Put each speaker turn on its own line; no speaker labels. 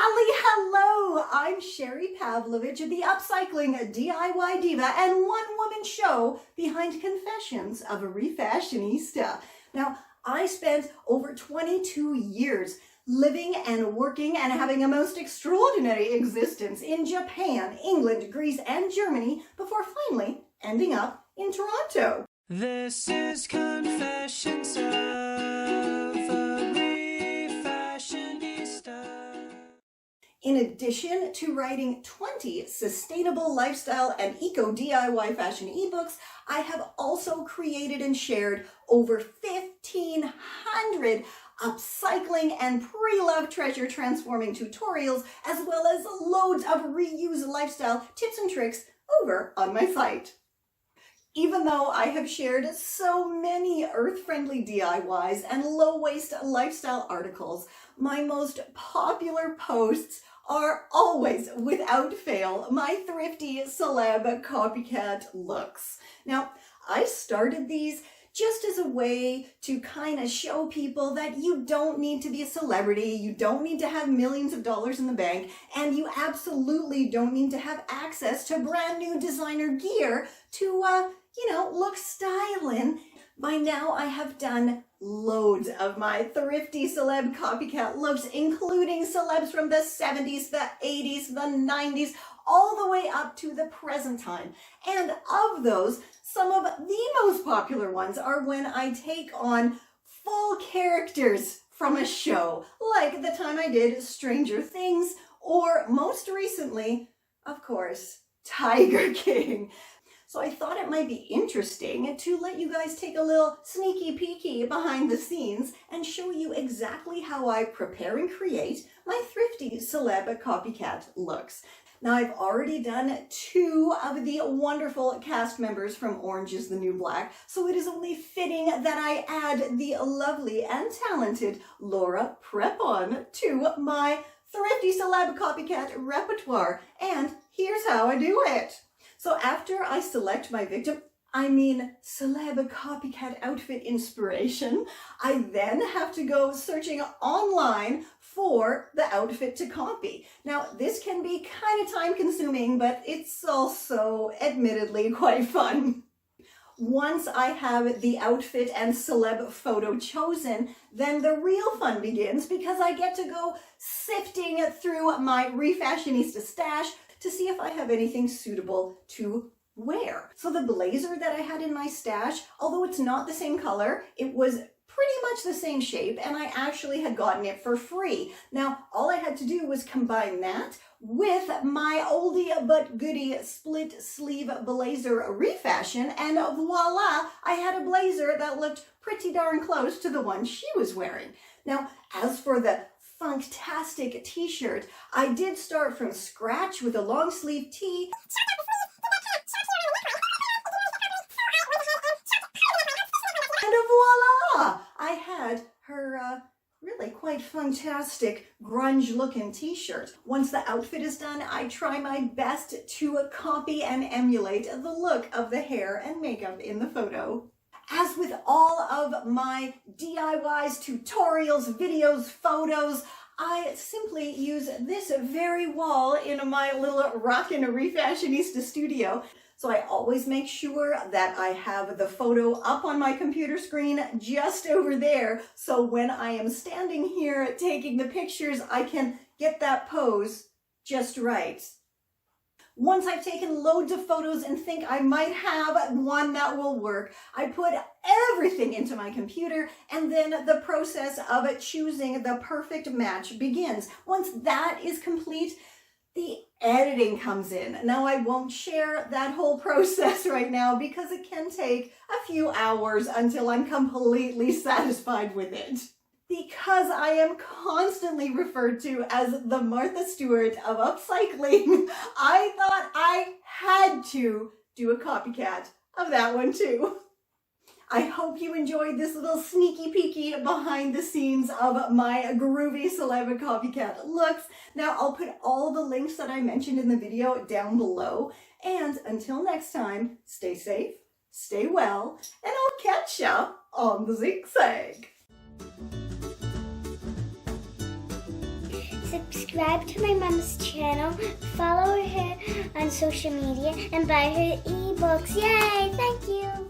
Hello! I'm Sherry Pavlovich, the upcycling DIY diva and one-woman show behind Confessions of a Refashionista. Now, I spent over 22 years living and working and having a most extraordinary existence in Japan, England, Greece, and Germany before finally ending up in Toronto.
This is Confessions of a Refashionista.
In addition to writing 20 sustainable lifestyle and eco DIY fashion ebooks, I have also created and shared over 1,500 upcycling and pre-loved treasure transforming tutorials, as well as loads of reuse lifestyle tips and tricks over on my site. Even though I have shared so many earth-friendly DIYs and low-waste lifestyle articles, my most popular posts are always, without fail, my thrifty celeb copycat looks. Now, I started these just as a way to kind of show people that you don't need to be a celebrity, you don't need to have millions of dollars in the bank, and you absolutely don't need to have access to brand new designer gear to, look styling. By now, I have done loads of my thrifty celeb copycat looks, including celebs from the 70s, the 80s, the 90s, all the way up to the present time. And of those, some of the most popular ones are when I take on full characters from a show, like the time I did Stranger Things, or most recently, of course, Tiger King. So I thought it might be interesting to let you guys take a little sneaky peeky behind the scenes and show you exactly how I prepare and create my thrifty celeb copycat looks. Now, I've already done 2 of the wonderful cast members from Orange is the New Black, so it is only fitting that I add the lovely and talented Laura Prepon to my thrifty celeb copycat repertoire. And here's how I do it. So after I select my victim, celeb copycat outfit inspiration, I then have to go searching online for the outfit to copy. Now, this can be kind of time consuming, but it's also admittedly quite fun. Once I have the outfit and celeb photo chosen, then the real fun begins because I get to go sifting through my Refashionista stash to see if I have anything suitable to wear. So the blazer that I had in my stash, although it's not the same color, it was pretty much the same shape, and I actually had gotten it for free. Now, all I had to do was combine that with my oldie but goodie split sleeve blazer refashion, and voila, I had a blazer that looked pretty darn close to the one she was wearing. Now, as for the fantastic t-shirt, I did start from scratch with a long sleeve tee. And voila! I had her really quite fantastic grunge looking t-shirt. Once the outfit is done, I try my best to copy and emulate the look of the hair and makeup in the photo. As with all of my DIYs, tutorials, videos, photos, I simply use this very wall in my little rockin' Refashionista studio. So I always make sure that I have the photo up on my computer screen just over there. So when I am standing here taking the pictures, I can get that pose just right. Once I've taken loads of photos and think I might have one that will work, I put everything into my computer, and then the process of choosing the perfect match begins. Once that is complete, the editing comes in. Now, I won't share that whole process right now because it can take a few hours until I'm completely satisfied with it. Because I am constantly referred to as the Martha Stewart of upcycling, I thought I had to do a copycat of that one too. I hope you enjoyed this little sneaky peeky behind the scenes of my groovy celeb copycat looks. Now, I'll put all the links that I mentioned in the video down below. And until next time, stay safe, stay well, and I'll catch ya on the zigzag.
Ce subscribe to my mom's channel, follow her on social media, and buy her ebooks. Yay! Thank you!